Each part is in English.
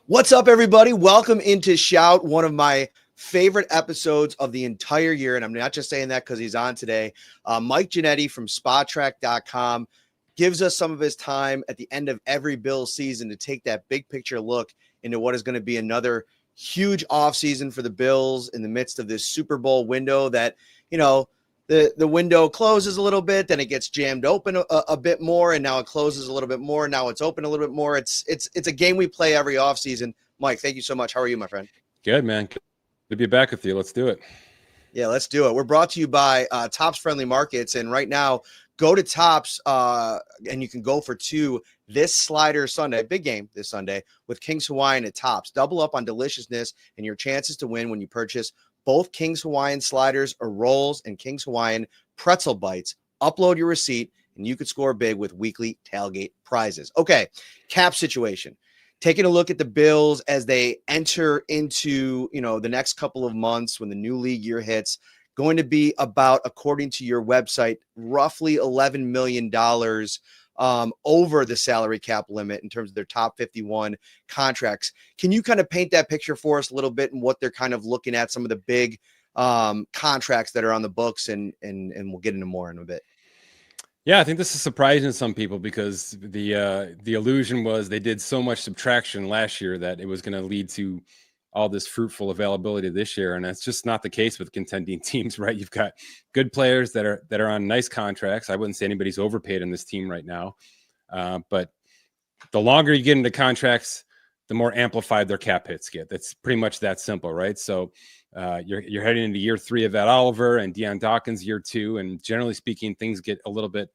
What's up, everybody? Welcome into Shout, one of my favorite episodes of the entire year. And I'm not just saying that because he's on today. Mike Ginnitti from SpotTrack.com gives us some of his time at the end of every Bills season to take that big picture look into what is going to be another huge offseason for the Bills in the midst of this Super Bowl window that, you know, the window closes a little bit, then it gets jammed open a bit more, and now it closes a little bit more. Now it's open a little bit more. It's a game we play every offseason. Mike, thank you so much. How are you, my friend? Good, man. Good to be back with you. Let's do it. Yeah, let's do it. We're brought to you by Tops Friendly Markets, and right now, go to Tops, and you can go for two this slider Sunday, big game this Sunday, with King's Hawaiian at Tops. Double up on deliciousness and your chances to win when you purchase both King's Hawaiian sliders or rolls and King's Hawaiian pretzel bites. Upload your receipt, and you could score big with weekly tailgate prizes. Okay, cap situation. Taking a look at the Bills as they enter into, the next couple of months when the new league year hits, going to be about, according to your website, roughly $11 million over the salary cap limit in terms of their top 51 contracts. Can you kind of paint that picture for us a little bit and what they're kind of looking at, some of the big contracts that are on the books, and we'll get into more in a bit. Yeah, I think this is surprising to some people because the illusion was they did so much subtraction last year that it was going to lead to all this fruitful availability this year, and that's just not the case with contending teams, right? You've got good players that are on nice contracts. I wouldn't say anybody's overpaid in this team right now, but the longer you get into contracts, the more amplified their cap hits get. That's pretty much that simple, right? So you're heading into year 3 of Ed Oliver and Deion Dawkins year 2, and generally speaking, things get a little bit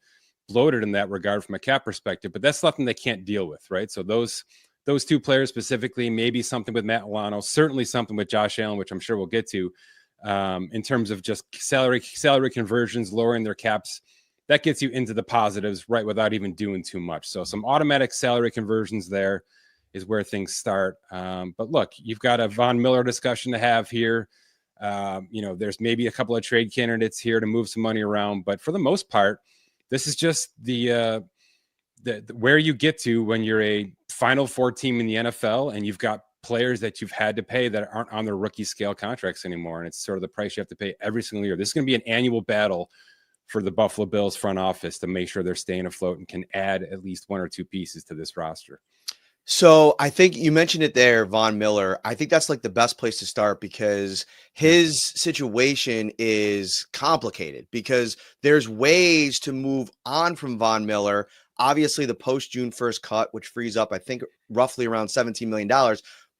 bloated in that regard from a cap perspective. But that's something they can't deal with, right? So those two players specifically, maybe something with Matt Milano, certainly something with Josh Allen, which I'm sure we'll get to, in terms of just salary conversions, lowering their caps. That gets you into the positives, right, without even doing too much. So some automatic salary conversions there is where things start. But look, you've got a Von Miller discussion to have here. There's maybe a couple of trade candidates here to move some money around, but for the most part, this is just the where you get to when you're a Final Four team in the NFL and you've got players that you've had to pay that aren't on their rookie scale contracts anymore. And it's sort of the price you have to pay every single year. This is going to be an annual battle for the Buffalo Bills front office to make sure they're staying afloat and can add at least one or two pieces to this roster. So I think you mentioned it there, Von Miller. I think that's like the best place to start because his situation is complicated because there's ways to move on from Von Miller. Obviously, the post-June 1st cut, which frees up, I think, roughly around $17 million.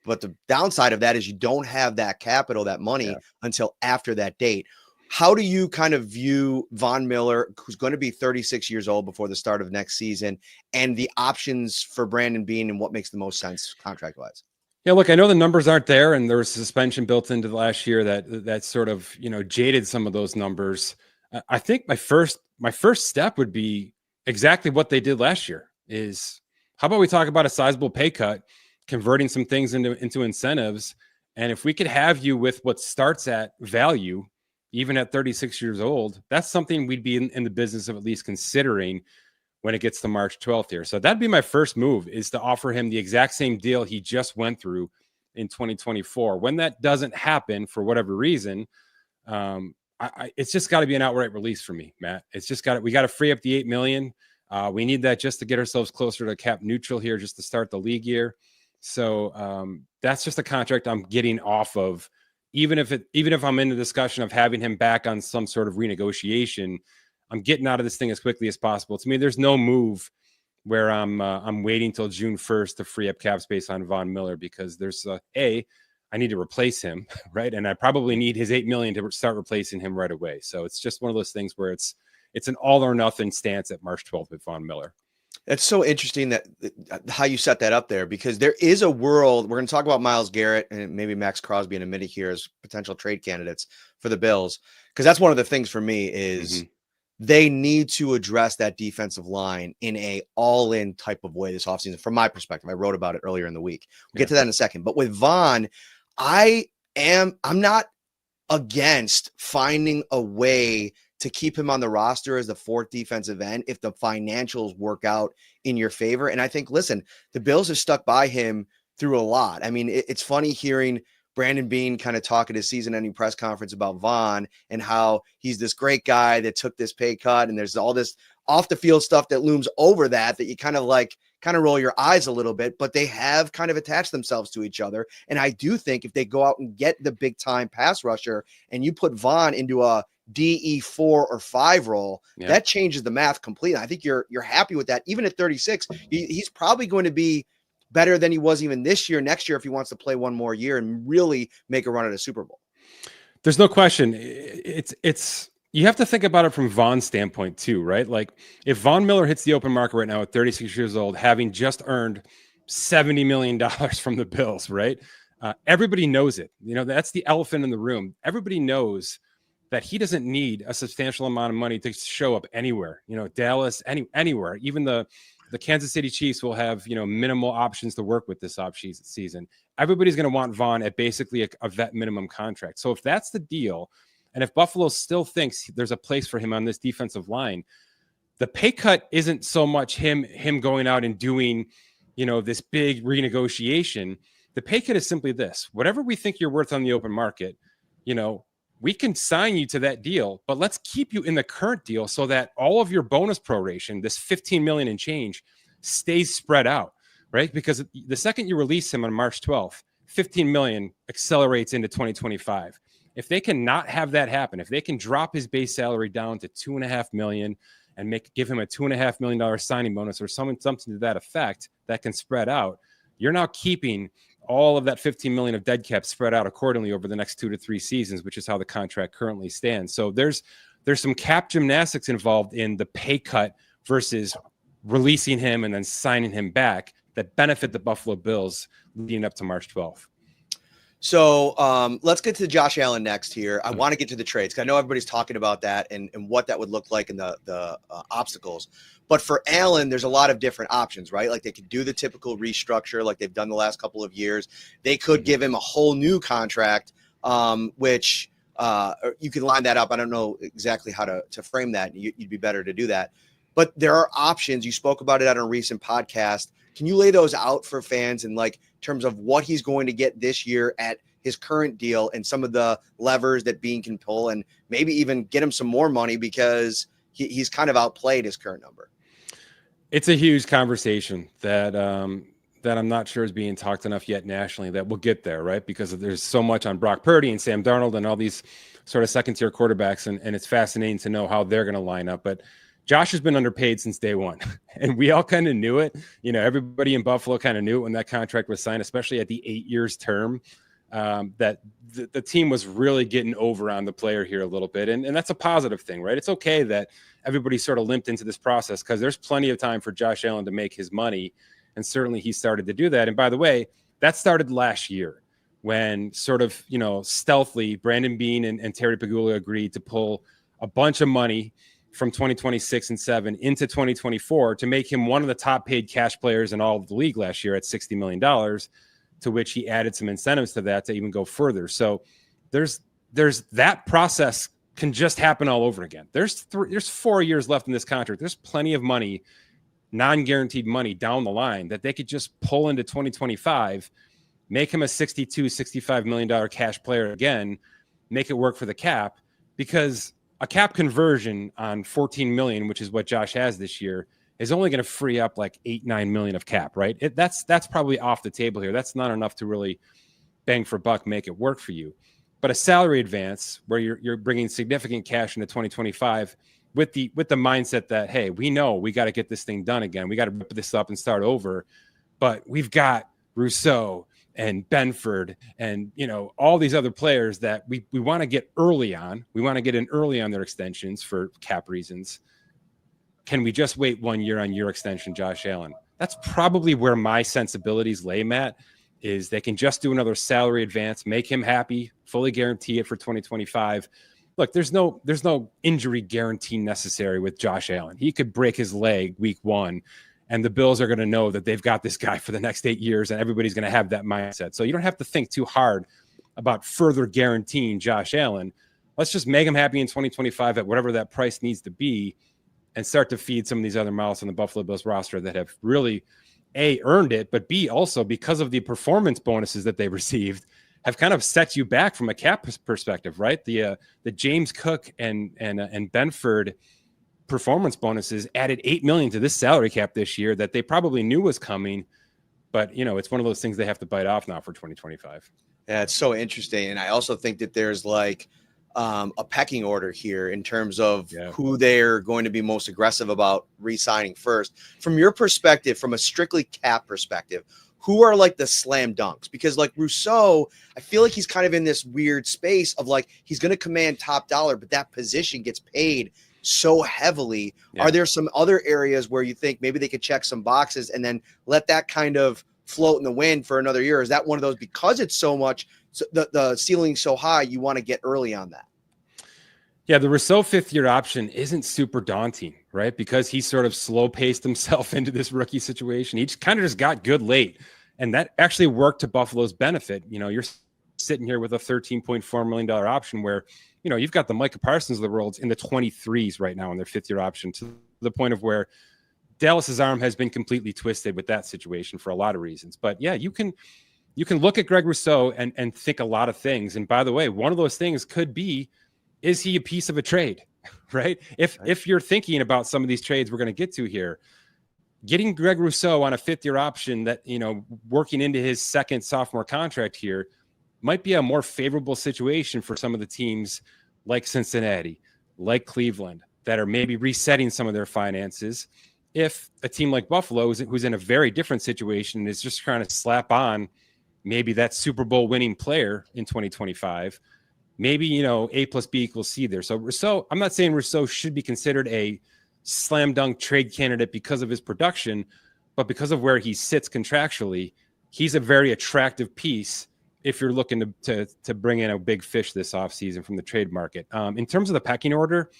But the downside of that is you don't have that capital, that money, until after that date. How do you kind of view Von Miller, who's going to be 36 years old before the start of next season, and the options for Brandon Beane and what makes the most sense contract-wise? Yeah, look, I know the numbers aren't there, and there was suspension built into the last year that sort of jaded some of those numbers. I think my first step would be exactly what they did last year. Is how about we talk about a sizable pay cut, converting some things into incentives, and if we could have you with what starts at value, even at 36 years old, that's something we'd be in the business of at least considering when it gets to March 12th here. So that'd be my first move, is to offer him the exact same deal he just went through in 2024. When that doesn't happen for whatever reason, it's just got to be an outright release for me, Matt. It's just we got to free up the $8 million. We need that just to get ourselves closer to cap neutral here, just to start the league year. So that's just a contract I'm getting off of. Even if I'm in the discussion of having him back on some sort of renegotiation, I'm getting out of this thing as quickly as possible. To me, there's no move where I'm waiting till June 1st to free up cap space on Von Miller, because there's I need to replace him, right? And I probably need his $8 million to start replacing him right away. So it's just one of those things where it's an all or nothing stance at March 12th with Von Miller. It's so interesting that how you set that up there, because there is a world. We're going to talk about Myles Garrett and maybe Maxx Crosby in a minute here as potential trade candidates for the Bills, because that's one of the things for me is they need to address that defensive line in a all-in type of way this offseason. From my perspective, I wrote about it earlier in the week. We'll get to that in a second. But with Von, I'm not against finding a way to keep him on the roster as the fourth defensive end if the financials work out in your favor. And I think, listen, the Bills have stuck by him through a lot. I mean, it's funny hearing Brandon Beane kind of talk at his season-ending press conference about Von and how he's this great guy that took this pay cut, and there's all this off-the-field stuff that looms over that you kind of roll your eyes a little bit, but they have kind of attached themselves to each other. And I do think if they go out and get the big-time pass rusher and you put Von into a DE4 or 5 role, that changes the math completely. I think you're happy with that. Even at 36, he's probably going to be better than he was even this year, next year, if he wants to play one more year and really make a run at a Super Bowl. There's no question. It's you have to think about it from Von's standpoint too, right? Like if Von Miller hits the open market right now at 36 years old, having just earned $70 million from the Bills, right? Everybody knows it. You know, that's the elephant in the room. Everybody knows that he doesn't need a substantial amount of money to show up anywhere. You know, Dallas, anywhere, even the Kansas City Chiefs will have, you know, minimal options to work with this season. Everybody's going to want Von at basically a vet minimum contract. So if that's the deal, and if Buffalo still thinks there's a place for him on this defensive line, the pay cut isn't so much him going out and doing, you know, this big renegotiation. The pay cut is simply this: whatever we think you're worth on the open market, you know, we can sign you to that deal, but let's keep you in the current deal so that all of your bonus proration, this $15 million and change, stays spread out, right? Because the second you release him on March 12th, $15 million accelerates into 2025. If they can not have that happen, if they can drop his base salary down to $2.5 million and give him a $2.5 million signing bonus or something to that effect that can spread out, you're now keeping all of that $15 million of dead cap spread out accordingly over the next 2 to 3 seasons, which is how the contract currently stands. So there's some cap gymnastics involved in the pay cut versus releasing him and then signing him back that benefit the Buffalo Bills leading up to March 12th. So let's get to Josh Allen next here. I want to get to the trades because I know everybody's talking about that and what that would look like in the obstacles. But for Allen, there's a lot of different options, right? Like they could do the typical restructure like they've done the last couple of years. They could give him a whole new contract, which you can line that up. I don't know exactly how to frame that. You'd be better to do that. But there are options. You spoke about it on a recent podcast. Can you lay those out for fans in like terms of what he's going to get this year at his current deal and some of the levers that Beane can pull and maybe even get him some more money because he's kind of outplayed his current number? It's a huge conversation that I'm not sure is being talked enough yet nationally that we'll get there, right? Because there's so much on Brock Purdy and Sam Darnold and all these sort of second tier quarterbacks. And it's fascinating to know how they're going to line up. But Josh has been underpaid since day one, and we all kind of knew it. You know, everybody in Buffalo kind of knew it when that contract was signed, especially at the 8 years term, that the team was really getting over on the player here a little bit. And that's a positive thing, right? It's okay that everybody sort of limped into this process because there's plenty of time for Josh Allen to make his money. And certainly he started to do that. And by the way, that started last year when sort of, you know, stealthily Brandon Beane and Terry Pagula agreed to pull a bunch of money from 2026 and 7 into 2024 to make him one of the top paid cash players in all of the league last year at $60 million, to which he added some incentives to that to even go further. So there's that process can just happen all over again. There's 4 years left in this contract. There's plenty of money, non-guaranteed money down the line that they could just pull into 2025, make him a $62-65 million cash player again, make it work for the cap, because a cap conversion on 14 million, which is what Josh has this year, is only going to free up like 8-9 million of cap, right? That's probably off the table here. That's not enough to really bang for buck, make it work for you. But a salary advance where you're bringing significant cash into 2025 with the mindset that, hey, we know we got to get this thing done again. We got to rip this up and start over. But we've got Rousseau and Benford and, you know, all these other players that we want to get early on. We want to get in early on their extensions for cap reasons. Can we just wait 1 year on your extension, Josh Allen? That's probably where my sensibilities lay, Matt, is they can just do another salary advance, make him happy, fully guarantee it for 2025. Look, there's no injury guarantee necessary with Josh Allen. He could break his leg week 1, and the Bills are going to know that they've got this guy for the next 8 years, and everybody's going to have that mindset. So you don't have to think too hard about further guaranteeing Josh Allen. Let's just make him happy in 2025 at whatever that price needs to be and start to feed some of these other mouths on the Buffalo Bills roster that have really A, earned it, but B, also because of the performance bonuses that they received, have kind of set you back from a cap perspective, right? The James Cook and Benford performance bonuses added $8 million to this salary cap this year that they probably knew was coming, but it's one of those things they have to bite off now for 2025. Yeah, it's so interesting, and I also think that there's like a pecking order here in terms of who they're going to be most aggressive about re-signing first. From your perspective, from a strictly cap perspective, who are like the slam dunks? Because like Rousseau, I feel like he's kind of in this weird space of like he's going to command top dollar, but that position gets paid so heavily. Yeah. Are there some other areas where you think maybe they could check some boxes and then let that kind of float in the wind for another year? Is that one of those, because it's so much, so the ceiling's so high, you want to get early on that? Yeah, the Rousseau 5th-year option isn't super daunting, right? Because he sort of slow-paced himself into this rookie situation. He kind of just got good late, and that actually worked to Buffalo's benefit. You're sitting here with a $13.4 million option where, you've got the Micah Parsons of the world in the 23s right now in their 5th-year option, to the point of where Dallas's arm has been completely twisted with that situation for a lot of reasons. But yeah, you can look at Greg Rousseau and think a lot of things. And by the way, one of those things could be, is he a piece of a trade, right? If you're thinking about some of these trades we're going to get to here, getting Greg Rousseau on a 5th-year option that, working into his second sophomore contract here might be a more favorable situation for some of the teams like Cincinnati, like Cleveland, that are maybe resetting some of their finances. If a team like Buffalo, who's in a very different situation, is just trying to slap on maybe that Super Bowl winning player in 2025, maybe, A plus B equals C there. So Rousseau, I'm not saying Rousseau should be considered a slam dunk trade candidate because of his production, but because of where he sits contractually, he's a very attractive piece if you're looking to bring in a big fish this offseason from the trade market. In terms of the pecking order,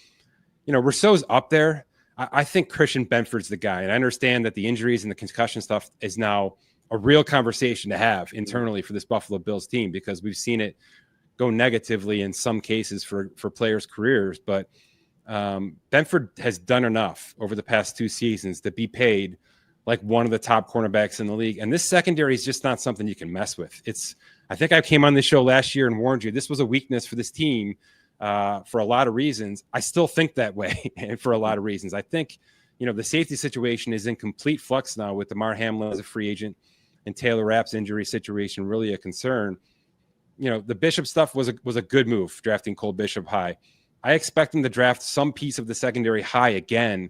Rousseau's up there. I think Christian Benford's the guy. And I understand that the injuries and the concussion stuff is now a real conversation to have internally for this Buffalo Bills team, because we've seen it go negatively in some cases for players' careers. But Benford has done enough over the past 2 seasons to be paid like one of the top cornerbacks in the league. And this secondary is just not something you can mess with. I think I came on this show last year and warned you this was a weakness for this team for a lot of reasons. I still think that way, and for a lot of reasons. I think, the safety situation is in complete flux now with Damar Hamlin as a free agent and Taylor Rapp's injury situation really a concern. The Bishop stuff was a good move, drafting Cole Bishop high. I expect him to draft some piece of the secondary high again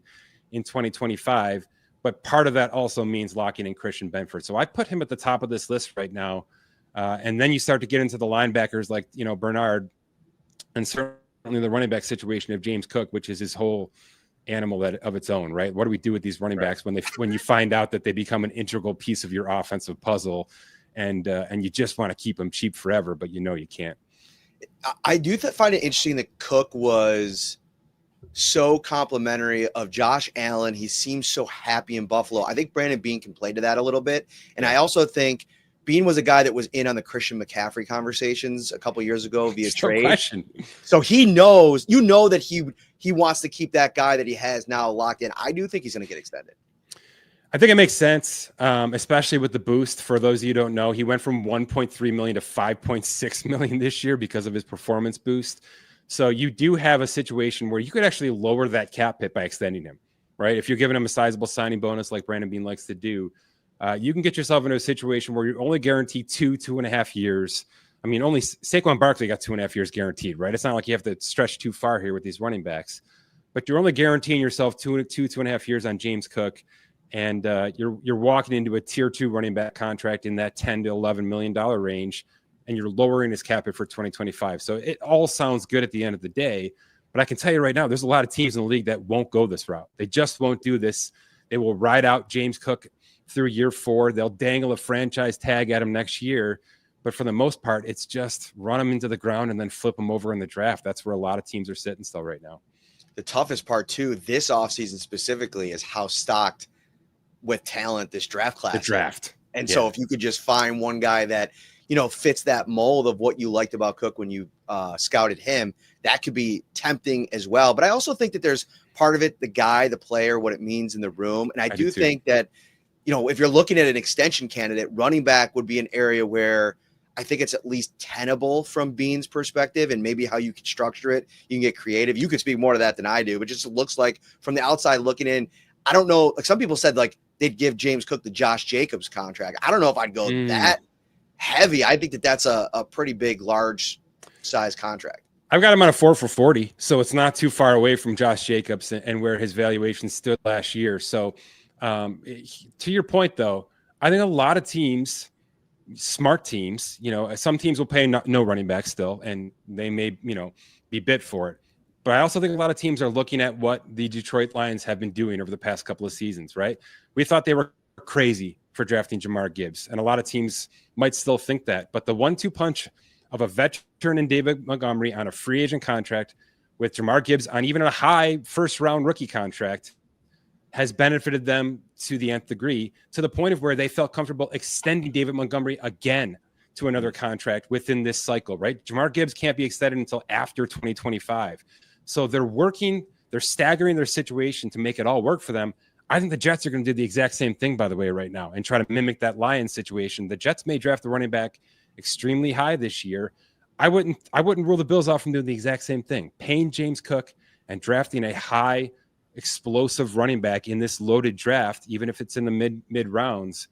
in 2025, but part of that also means locking in Christian Benford. So I put him at the top of this list right now. And then you start to get into the linebackers like, Bernard, and certainly the running back situation of James Cook, which is his whole animal of its own, right? What do we do with these running backs when you find out that they become an integral piece of your offensive puzzle, and you just want to keep them cheap forever, but you can't. I do find it interesting that Cook was so complimentary of Josh Allen. He seems so happy in Buffalo. I think Brandon Beane can play to that a little bit. And I also think Beane was a guy that was in on the Christian McCaffrey conversations a couple years ago via trade. Question. So he knows, that he wants to keep that guy that he has now locked in. I do think he's going to get extended. I think it makes sense, especially with the boost. For those of you who don't know, he went from $1.3 million to $5.6 million this year because of his performance boost. So you do have a situation where you could actually lower that cap hit by extending him, right? If you're giving him a sizable signing bonus like Brandon Beane likes to do, you can get yourself into a situation where you're only guaranteed 2.5 years. I mean, only Saquon Barkley got 2.5 years guaranteed, right? It's not like you have to stretch too far here with these running backs, but you're only guaranteeing yourself 2.5 years on James Cook. And you're walking into a tier 2 running back contract in that $10 to $11 million range, and you're lowering his cap hit for 2025. So it all sounds good at the end of the day, but I can tell you right now, there's a lot of teams in the league that won't go this route. They just won't do this. They will ride out James Cook through year 4. They'll dangle a franchise tag at him next year. But for the most part, it's just run him into the ground and then flip him over in the draft. That's where a lot of teams are sitting still right now. The toughest part, too, this offseason specifically, is how stocked with talent this draft class. The draft. And so if you could just find one guy that, fits that mold of what you liked about Cook when you scouted him, that could be tempting as well. But I also think that there's part of it, the guy, the player, what it means in the room. And I do think that if you're looking at an extension candidate, running back would be an area where I think it's at least tenable from Bean's perspective, and maybe how you can structure it. You can get creative. You could speak more to that than I do, but just looks like from the outside looking in, I don't know. Like some people said, like they'd give James Cook the Josh Jacobs contract. I don't know if I'd go that heavy. I think that's a pretty big, large size contract. I've got him on a 4 for 40, so it's not too far away from Josh Jacobs and where his valuation stood last year. So to your point, though, I think a lot of teams, smart teams, some teams will pay no running back still, and they may, be bit for it. But I also think a lot of teams are looking at what the Detroit Lions have been doing over the past couple of seasons, right? We thought they were crazy for drafting Jamar Gibbs, and a lot of teams might still think that. But the 1-2 punch of a veteran in David Montgomery on a free agent contract with Jamar Gibbs on even a high first-round rookie contract has benefited them to the nth degree, to the point of where they felt comfortable extending David Montgomery again to another contract within this cycle, right? Jamar Gibbs can't be extended until after 2025. So they're staggering their situation to make it all work for them. I think the Jets are going to do the exact same thing, by the way, right now, and try to mimic that Lions situation. The Jets may draft the running back extremely high this year. I wouldn't rule the Bills off from doing the exact same thing, paying James Cook and drafting a high explosive running back in this loaded draft, even if it's in the mid rounds,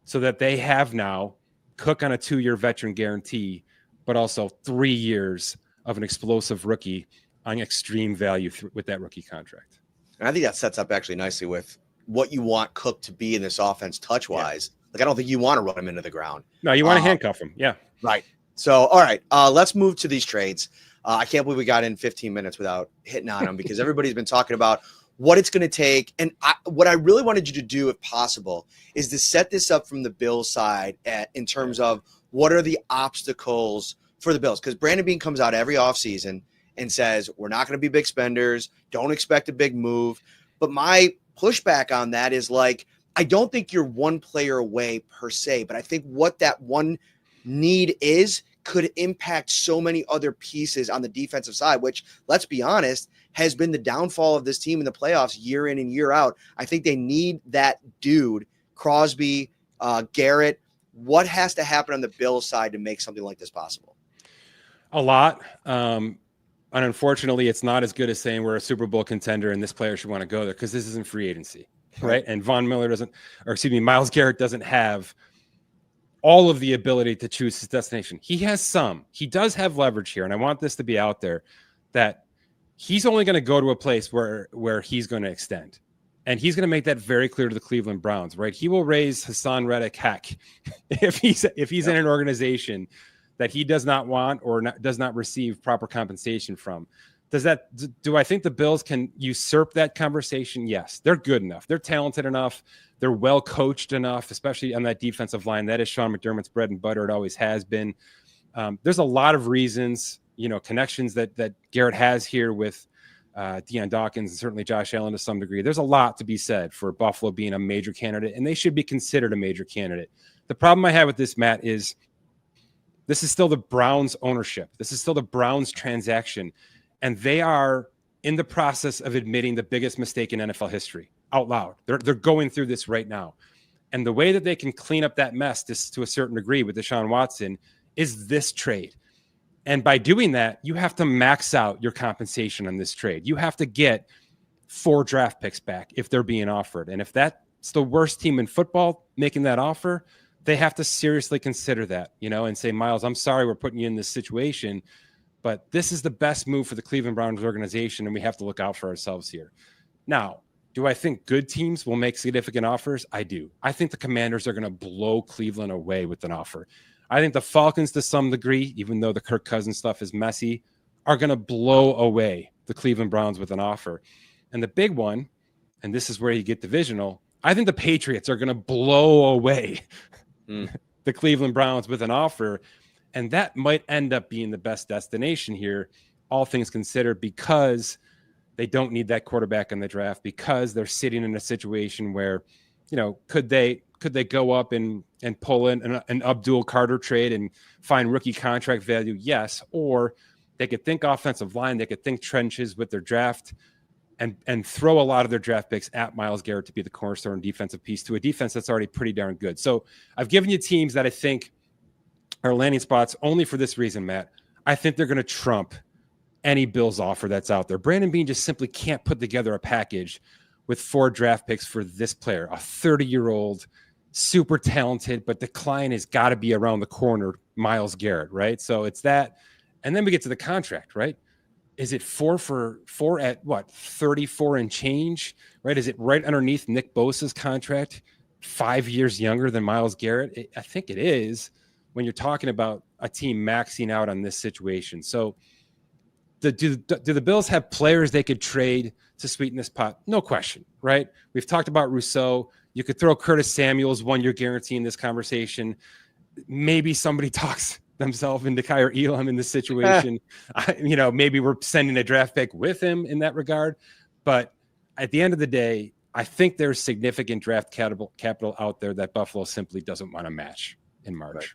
so that they have now Cook on a 2-year veteran guarantee, but also 3 years of an explosive rookie on extreme value with that rookie contract. And I think that sets up actually nicely with what you want Cook to be in this offense touch-wise. Yeah. Like, I don't think you want to run him into the ground. No, you want to handcuff him. Yeah. Right. So, all right, let's move to these trades. I can't believe we got in 15 minutes without hitting on them because everybody's been talking about what it's going to take. And what I really wanted you to do, if possible, is to set this up from the Bills side in terms of what are the obstacles for the Bills. Because Brandon Beane comes out every offseason and says, we're not going to be big spenders. Don't expect a big move. But my pushback on that is like, I don't think you're one player away per se, but I think what that one need is could impact so many other pieces on the defensive side, which, let's be honest, has been the downfall of this team in the playoffs year in and year out. I think they need that dude, Crosby, Garrett. What has to happen on the Bills side to make something like this possible? A lot. And unfortunately, it's not as good as saying we're a Super Bowl contender and this player should want to go there, because this isn't free agency, right? And Myles Garrett doesn't have all of the ability to choose his destination. He has some. He does have leverage here, and I want this to be out there, that he's only going to go to a place where he's going to extend. And he's going to make that very clear to the Cleveland Browns, right? He will raise Hassan Reddick heck if he's in an organization that he does not want or does not receive proper compensation from. Do I think the Bills can usurp that conversation? Yes, they're good enough. They're talented enough. They're well coached enough, especially on that defensive line. That is Sean McDermott's bread and butter. It always has been. There's a lot of reasons, connections that Garrett has here with Deion Dawkins and certainly Josh Allen to some degree. There's a lot to be said for Buffalo being a major candidate, and they should be considered a major candidate. The problem I have with this, Matt, is this is still the Browns ownership. This is still the Browns transaction. And they are in the process of admitting the biggest mistake in NFL history out loud. They're going through this right now. And the way that they can clean up that mess to a certain degree with Deshaun Watson is this trade. And by doing that, you have to max out your compensation on this trade. You have to get 4 draft picks back if they're being offered. And if that's the worst team in football making that offer, they have to seriously consider that, and say, Myles, I'm sorry we're putting you in this situation, but this is the best move for the Cleveland Browns organization, and we have to look out for ourselves here. Now, do I think good teams will make significant offers? I do. I think the Commanders are going to blow Cleveland away with an offer. I think the Falcons, to some degree, even though the Kirk Cousins stuff is messy, are going to blow away the Cleveland Browns with an offer. And the big one, and this is where you get divisional, I think the Patriots are going to blow away the Cleveland Browns with an offer. And that might end up being the best destination here, all things considered, because they don't need that quarterback in the draft, because they're sitting in a situation where, could they go up and pull in an Abdul Carter trade and find rookie contract value? Yes. Or they could think offensive line. They could think trenches with their draft and throw a lot of their draft picks at Myles Garrett to be the cornerstone defensive piece to a defense that's already pretty darn good. So I've given you teams that I think are landing spots only for this reason, Matt. I think they're going to trump any Bills offer that's out there. Brandon Beane just simply can't put together a package with 4 draft picks for this player, a 30-year-old, super talented, but the client has got to be around the corner, Myles Garrett, right? So it's that. And then we get to the contract, right? Is it 4 for 4 at what, 34 and change, right? Is it right underneath Nick Bosa's contract, 5 years younger than Myles Garrett? I think it is when you're talking about a team maxing out on this situation. So do the Bills have players they could trade to sweeten this pot? No question, right? We've talked about Rousseau. You could throw Curtis Samuel's 1-year guarantee in this conversation. Maybe somebody talks themselves into Kyer Elam in this situation. Maybe we're sending a draft pick with him in that regard. But at the end of the day, I think there's significant draft capital out there that Buffalo simply doesn't want to match in March. Right.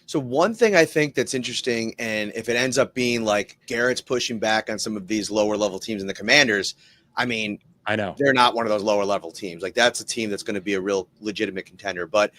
So one thing I think that's interesting, and if it ends up being like Garrett's pushing back on some of these lower level teams and the Commanders, I mean, I know they're not one of those lower level teams. Like that's a team that's going to be a real legitimate contender. But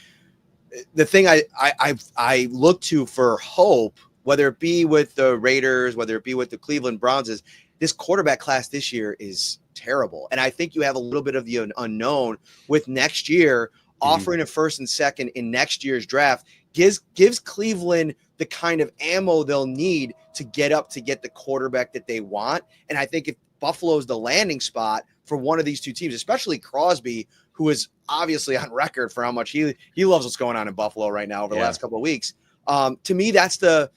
the thing I look to for hope, whether it be with the Raiders, whether it be with the Cleveland Browns, is this quarterback class this year is terrible. And I think you have a little bit of the unknown with next year. Offering a first and second in next year's draft gives Cleveland the kind of ammo they'll need to get up to get the quarterback that they want. And I think if Buffalo's the landing spot for one of these two teams, especially Crosby, who is obviously on record for how much he loves what's going on in Buffalo right now over the last couple of weeks. To me, that's the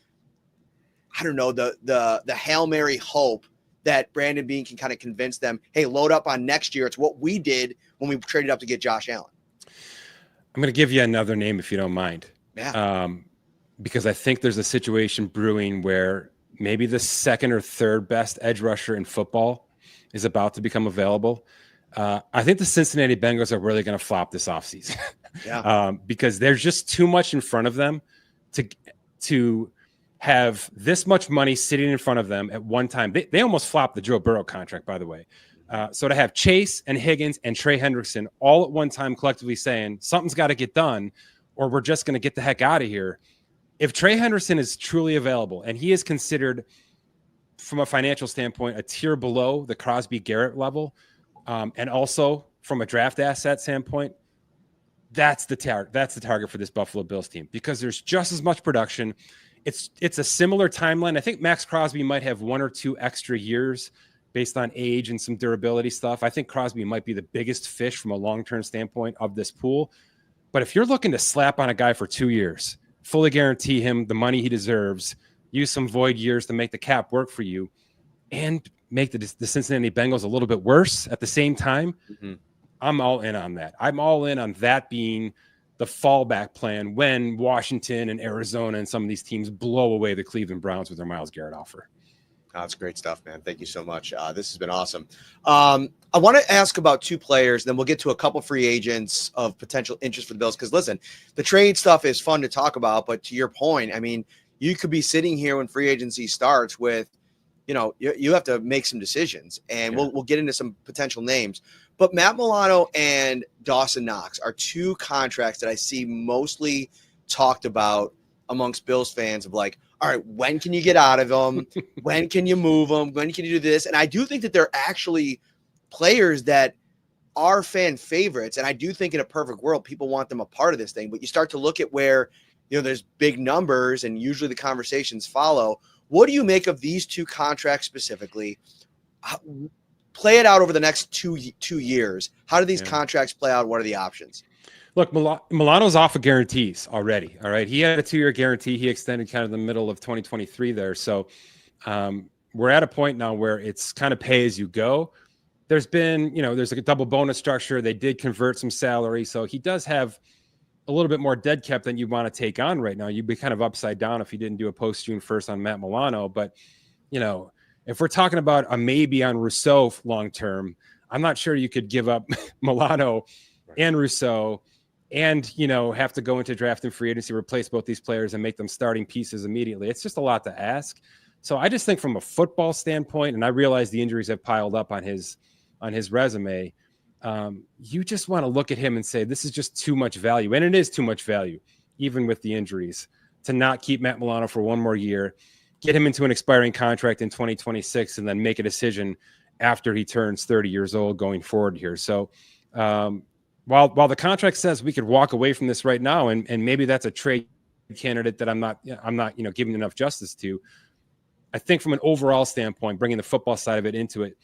Hail Mary hope that Brandon Beane can kind of convince them, hey, load up on next year. It's what we did when we traded up to get Josh Allen. I'm going to give you another name if you don't mind. Yeah. Because I think there's a situation brewing where maybe the second or third best edge rusher in football is about to become available. I think the Cincinnati Bengals are really going to flop this offseason. Because there's just too much in front of them to have this much money sitting in front of them at one time. They almost flopped the Joe Burrow contract, by the way. So to have Chase and Higgins and Trey Hendrickson all at one time collectively saying something's got to get done or we're just going to get the heck out of here. If Trey Hendrickson is truly available and he is considered from a financial standpoint a tier below the Crosby Garrett level, and also from a draft asset standpoint, that's the target for this Buffalo Bills team because there's just as much production. It's a similar timeline. I think Maxx Crosby might have 1 or 2 extra years based on age and some durability stuff. I think Crosby might be the biggest fish from a long-term standpoint of this pool. But if you're looking to slap on a guy for 2 years, fully guarantee him the money he deserves, use some void years to make the cap work for you, and make the Cincinnati Bengals a little bit worse at the same time, I'm all in on that. I'm all in on that being the fallback plan when Washington and Arizona and some of these teams blow away the Cleveland Browns with their Myles Garrett offer. Oh, that's great stuff, man. Thank you so much. This has been awesome. I want to ask about 2 players, then we'll get to a couple free agents of potential interest for the Bills. Because listen, the trade stuff is fun to talk about, but to your point, I mean, you could be sitting here when free agency starts with, you have to make some decisions, and we'll get into some potential names. But Matt Milano and Dawson Knox are 2 contracts that I see mostly talked about amongst Bills fans of like, all right, when can you get out of them? When can you move them? When can you do this? And I do think that they're actually players that are fan favorites. And I do think in a perfect world, people want them a part of this thing. But you start to look at where, there's big numbers and usually the conversations follow. What do you make of these 2 contracts specifically? Play it out over the next 2 years. How do these contracts play out? What are the options? Look, Milano's off of guarantees already. All right. He had a 2-year guarantee. He extended kind of the middle of 2023 there. So we're at a point now where it's kind of pay as you go. There's been, there's like a double bonus structure. They did convert some salary. So he does have a little bit more dead cap than you want to take on right now. You'd be kind of upside down if you didn't do a post June 1st on Matt Milano. But, if we're talking about a maybe on Rousseau long-term, I'm not sure you could give up Milano and Rousseau and, have to go into draft and free agency, replace both these players and make them starting pieces immediately. It's just a lot to ask. So I just think from a football standpoint, and I realize the injuries have piled up on his on his resume, you just want to look at him and say, this is just too much value. And it is too much value, even with the injuries, to not keep Matt Milano for one more year, get him into an expiring contract in 2026, and then make a decision after he turns 30 years old going forward here. So while the contract says we could walk away from this right now, and maybe that's a trade candidate that I'm not giving enough justice to, I think from an overall standpoint, bringing the football side of it into it,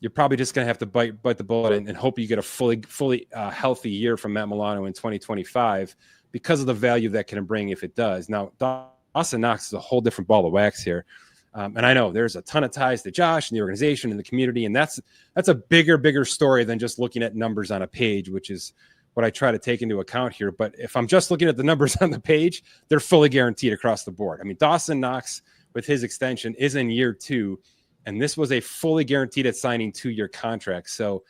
you're probably just going to have to bite the bullet and hope you get a fully healthy year from Matt Milano in 2025 because of the value that can bring if it does. Now, Dawson Knox is a whole different ball of wax here. And I know there's a ton of ties to Josh and the organization and the community, and that's a bigger story than just looking at numbers on a page, which is what I try to take into account here. But if I'm just looking at the numbers on the page, they're fully guaranteed across the board. I mean, Dawson Knox with his extension is in year 2. And this was a fully guaranteed at signing 2-year contract. So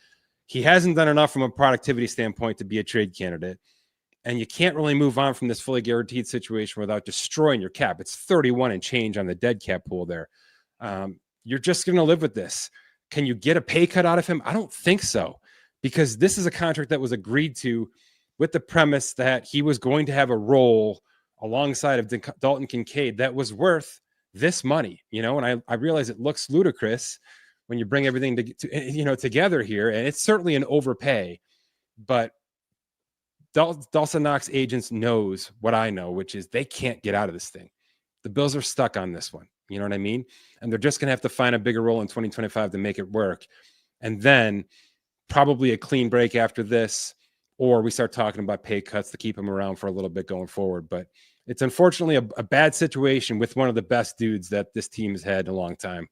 he hasn't done enough from a productivity standpoint to be a trade candidate. And you can't really move on from this fully guaranteed situation without destroying your cap. It's 31 and change on the dead cap pool there. You're just going to live with this. Can you get a pay cut out of him? I don't think so, because this is a contract that was agreed to with the premise that he was going to have a role alongside of Dalton Kincaid that was worth this money, and I realize it looks ludicrous when you bring everything together here, and it's certainly an overpay, but Dawson Knox agents knows what I know, which is they can't get out of this thing. The Bills are stuck on this one. You know what I mean? And they're just going to have to find a bigger role in 2025 to make it work. And then probably a clean break after this, or we start talking about pay cuts to keep him around for a little bit going forward. But it's unfortunately a bad situation with one of the best dudes that this team has had in a long time.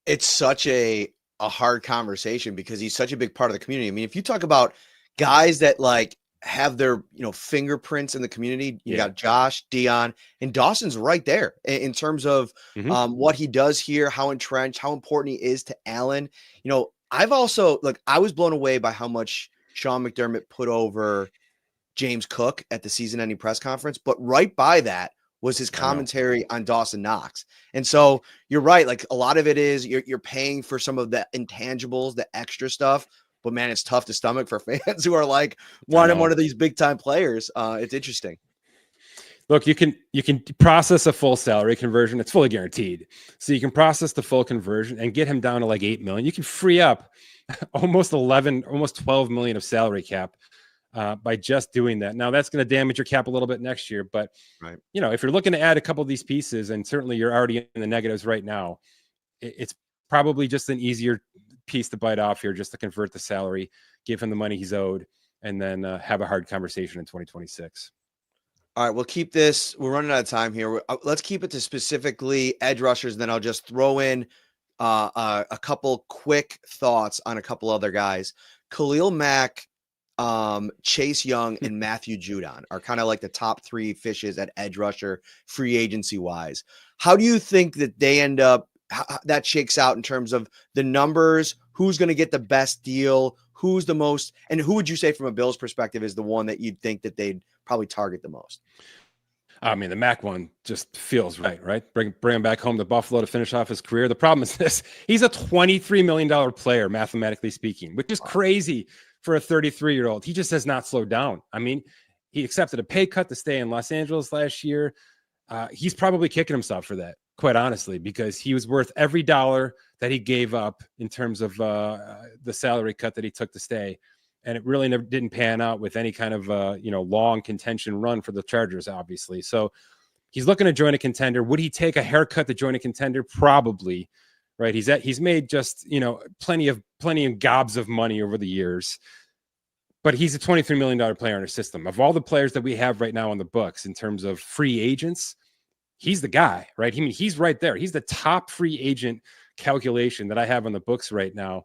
It's such a hard conversation because he's such a big part of the community. I mean, if you talk about guys that like have their, fingerprints in the community, you got Josh, Dion, and Dawson's right there in terms of what he does here, how entrenched, how important he is to Allen. I've also, I was blown away by how much Sean McDermott put over James Cook at the season-ending press conference, but right by that was his commentary on Dawson Knox. And so you're right. Like a lot of it is you're paying for some of the intangibles, the extra stuff, but man, it's tough to stomach for fans who are like wanting one of these big time players. It's interesting. Look, you can process a full salary conversion. It's fully guaranteed. So you can process the full conversion and get him down to like $8 million. You can free up almost 12 million of salary cap by just doing that. Now that's going to damage your cap a little bit next year, but right. If you're looking to add a couple of these pieces, and certainly you're already in the negatives right now, it's probably just an easier piece to bite off here, just to convert the salary, give him the money he's owed, and then have a hard conversation in 2026. All right, we'll keep this. We're running out of time here. Let's keep it to specifically edge rushers. Then I'll just throw in a couple quick thoughts on a couple other guys. Khalil Mack, Chase Young, and Matthew Judon are kind of like the top 3 fishes at edge rusher free agency wise. How do you think that they end up, that shakes out in terms of the numbers? Who's going to get the best deal? Who's the most, and who would you say from a Bills perspective is the one that you'd think that they'd probably target the most? I mean, the Mac one just feels right? Bring him back home to Buffalo to finish off his career. The problem is this: he's a $23 million player, mathematically speaking, which is crazy for a 33-year-old. He just has not slowed down. I mean, he accepted a pay cut to stay in Los Angeles last year. He's probably kicking himself for that, quite honestly, because he was worth every dollar that he gave up in terms of the salary cut that he took to stay. And it really never didn't pan out with any kind of, long contention run for the Chargers, obviously. So he's looking to join a contender. Would he take a haircut to join a contender? Probably, right? He's made just, plenty of gobs of money over the years, but he's a $23 million player in our system. Of all the players that we have right now on the books in terms of free agents, he's the guy, right? I mean, he's right there. He's the top free agent calculation that I have on the books right now.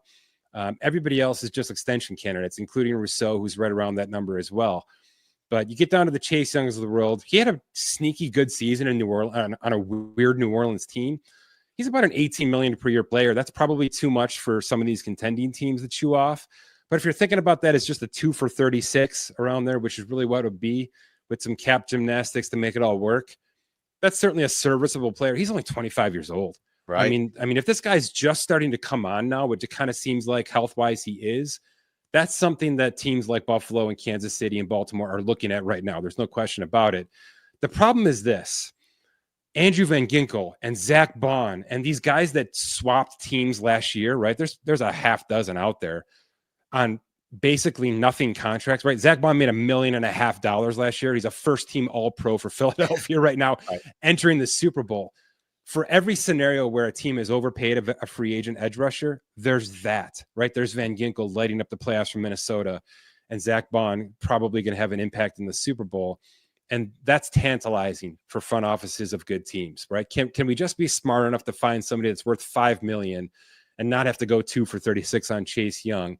Everybody else is just extension candidates, including Rousseau, who's right around that number as well. But you get down to the Chase Youngs of the world. He had a sneaky good season in New Orleans on a weird New Orleans team. He's about an $18 million per year player. That's probably too much for some of these contending teams to chew off. But if you're thinking about that as just a 2 for 36 around there, which is really what it would be with some cap gymnastics to make it all work, that's certainly a serviceable player. He's only 25 years old, Right. I mean, if this guy's just starting to come on now, which it kind of seems like health-wise he is, that's something that teams like Buffalo and Kansas City and Baltimore are looking at right now. There's no question about it. The problem is this: Andrew Van Ginkel and Zach Bond and these guys that swapped teams last year, right? There's a half dozen out there on basically nothing contracts, right? Zach Bond made $1.5 million last year. He's a first team all pro for Philadelphia right now, Right. entering the Super Bowl. For every scenario where a team is overpaid a free agent edge rusher, there's that, right? There's Van Ginkel lighting up the playoffs from Minnesota, and Zach Bond probably going to have an impact in the Super Bowl. And that's tantalizing for front offices of good teams, right? Can we just be smart enough to find somebody that's worth $5 million and not have to go 2 for 36 on Chase Young?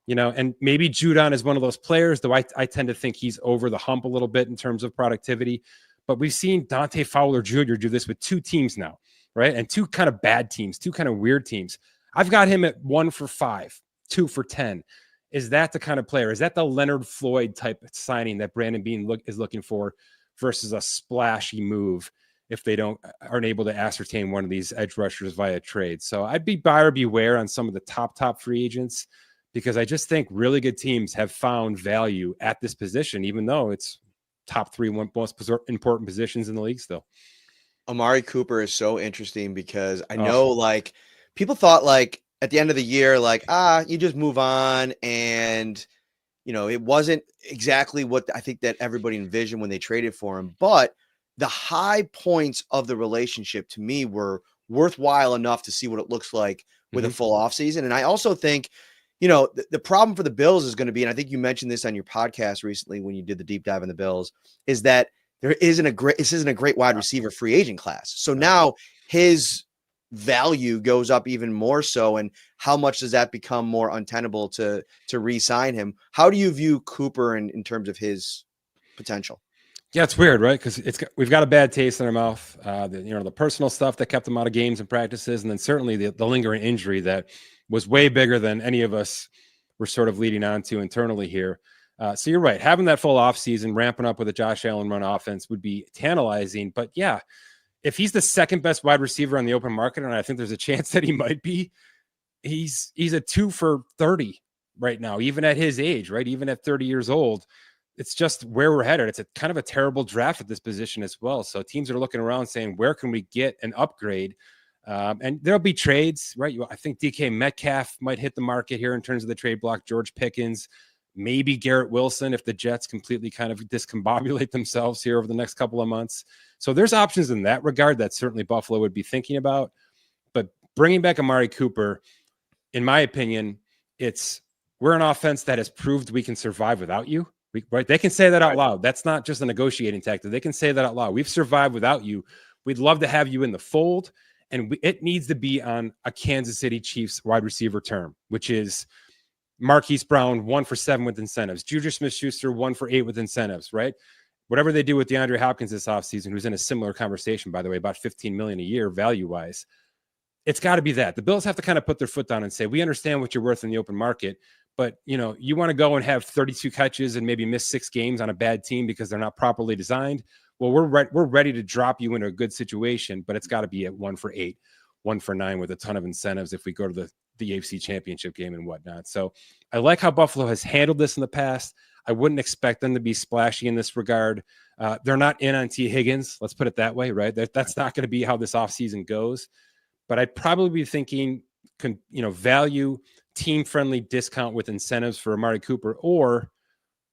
You know, and maybe Judon is one of those players, though I tend to think he's over the hump a little bit in terms of productivity. But we've seen Dante Fowler Jr. do this with 2 teams now, right? And 2 kind of bad teams, 2 kind of weird teams. I've got him at 1 for 5, 2 for 10. Is that the kind of player? Is that the Leonard Floyd type signing that Brandon Beane is looking for versus a splashy move if they aren't able to ascertain one of these edge rushers via trade? So I'd be buyer beware on some of the top free agents, because I just think really good teams have found value at this position, even though it's top 3 most important positions in the league still. Amari Cooper is so interesting because I know like people thought like at the end of the year, like, you just move on. And, you know, it wasn't exactly what I think that everybody envisioned when they traded for him. But the high points of the relationship to me were worthwhile enough to see what it looks like with a full offseason. And I also think, you know, the problem for the Bills is going to be, and I think you mentioned this on your podcast recently when you did the deep dive in the Bills, is that this isn't a great wide receiver free agent class. So now his value goes up even more so. And how much does that become more untenable to re-sign him? How do you view Cooper in terms of his potential? Yeah, it's weird, right? Because we've got a bad taste in our mouth. The personal stuff that kept him out of games and practices, and then certainly the lingering injury that was way bigger than any of us were sort of leading on to internally here. So you're right. Having that full offseason, ramping up with a Josh Allen run offense would be tantalizing. But yeah, if he's the second best wide receiver on the open market, and I think there's a chance that he might be, he's a 2 for 30 right now, even at his age, right? Even at 30 years old. It's just where we're headed. It's a kind of a terrible draft at this position as well. So teams are looking around saying, where can we get an upgrade? And there'll be trades, right? I think DK Metcalf might hit the market here in terms of the trade block. George Pickens, maybe Garrett Wilson if the Jets completely kind of discombobulate themselves here over the next couple of months. So there's options in that regard that certainly Buffalo would be thinking about. But bringing back Amari Cooper, in my opinion, we're an offense that has proved we can survive without you. Right? They can say that out loud. That's not just a negotiating tactic. They can say that out loud. We've survived without you. We'd love to have you in the fold. And it needs to be on a Kansas City Chiefs wide receiver term, which is Marquise Brown, 1 for 7 with incentives. Juju Smith-Schuster, 1 for 8 with incentives, right? Whatever they do with DeAndre Hopkins this offseason, who's in a similar conversation, by the way, about $15 million a year value-wise. It's got to be that. The Bills have to kind of put their foot down and say, we understand what you're worth in the open market, but, you know, you want to go and have 32 catches and maybe miss 6 games on a bad team because they're not properly designed. Well, we're ready to drop you into a good situation, but it's got to be at 1 for 8, 1 for 9 with a ton of incentives if we go to the AFC Championship game and whatnot. So I like how Buffalo has handled this in the past. I wouldn't expect them to be splashy in this regard. They're not in on T. Higgins. Let's put it that way, right? That's not going to be how this offseason goes. But I'd probably be thinking, value, team-friendly discount with incentives for Amari Cooper, or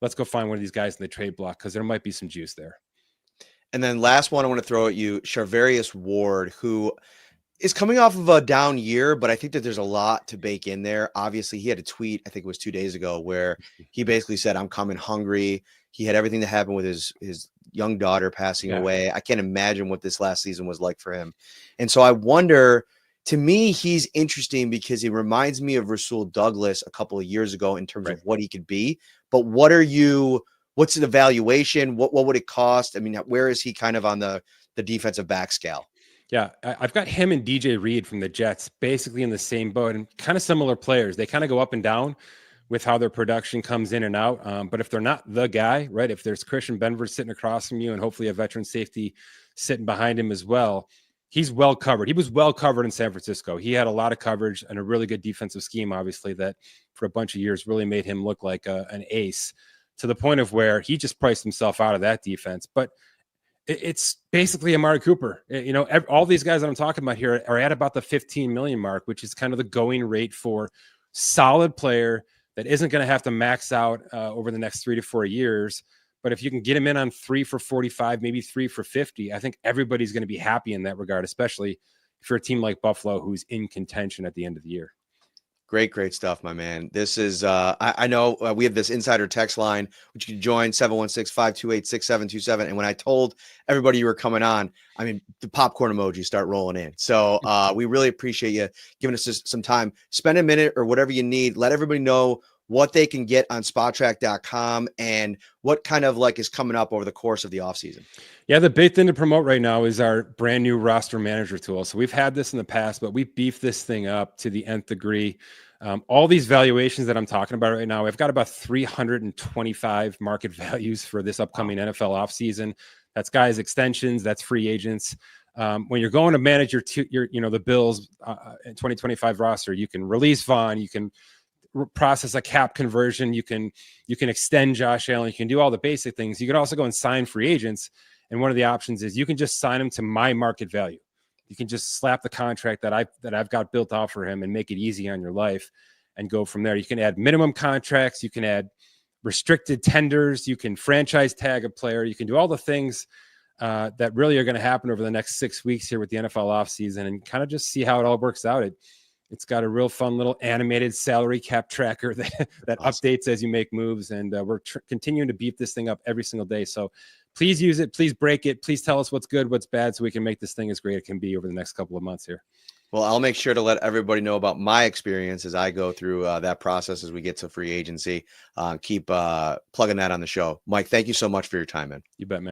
let's go find one of these guys in the trade block because there might be some juice there. And then last one I want to throw at you, Charvarius Ward, who is coming off of a down year, but I think that there's a lot to bake in there. Obviously, he had a tweet, I think it was 2 days ago, where he basically said, I'm coming hungry. He had everything that happened with his young daughter passing away. I can't imagine what this last season was like for him. And so I wonder, to me, he's interesting because he reminds me of Rasul Douglas a couple of years ago in terms of what he could be. But what's the evaluation? What would it cost? I mean, where is he kind of on the defensive back scale? Yeah, I've got him and DJ Reed from the Jets basically in the same boat and kind of similar players. They kind of go up and down with how their production comes in and out. But if they're not the guy, right, if there's Christian Benford sitting across from you and hopefully a veteran safety sitting behind him as well, he's well covered. He was well covered in San Francisco. He had a lot of coverage and a really good defensive scheme, obviously, that for a bunch of years really made him look like an ace, to the point of where he just priced himself out of that defense. But it's basically Amari Cooper. You know, all these guys that I'm talking about here are at about the 15 million mark, which is kind of the going rate for solid player that isn't going to have to max out over the next 3 to 4 years. But if you can get him in on 3 for 45, maybe 3 for 50, I think everybody's going to be happy in that regard, especially if you're a team like Buffalo who's in contention at the end of the year. Great stuff, my man. This is, I know we have this insider text line, which you can join 716-528-6727. And when I told everybody you were coming on, I mean, the popcorn emoji start rolling in. So we really appreciate you giving us some time. Spend a minute or whatever you need. Let everybody know what they can get on spottrack.com and what kind of like is coming up over the course of the offseason. Yeah, the big thing to promote right now is our brand new roster manager tool. So we've had this in the past, but we beefed this thing up to the nth degree. All these valuations that I'm talking about right now, I've got about 325 market values for this upcoming NFL offseason. That's guys' extensions, that's free agents. When you're going to manage your the Bills 2025 roster, you can release Vaughn, you can process a cap conversion, you can extend Josh Allen, you can do all the basic things. You can also go and sign free agents. And one of the options is you can just sign him to my market value. You can just slap the contract that I've got built out for him and make it easy on your life and go from there. You can add minimum contracts. You can add restricted tenders. You can franchise tag a player. You can do all the things that really are going to happen over the next 6 weeks here with the NFL offseason, and kind of just see how it all works out. It's got a real fun little animated salary cap tracker that awesome. Updates as you make moves. And we're continuing to beef this thing up every single day. So please use it. Please break it. Please tell us what's good, what's bad, so we can make this thing as great as it can be over the next couple of months here. Well, I'll make sure to let everybody know about my experience as I go through that process as we get to free agency. Keep plugging that on the show. Mike, thank you so much for your time, man. You bet, man.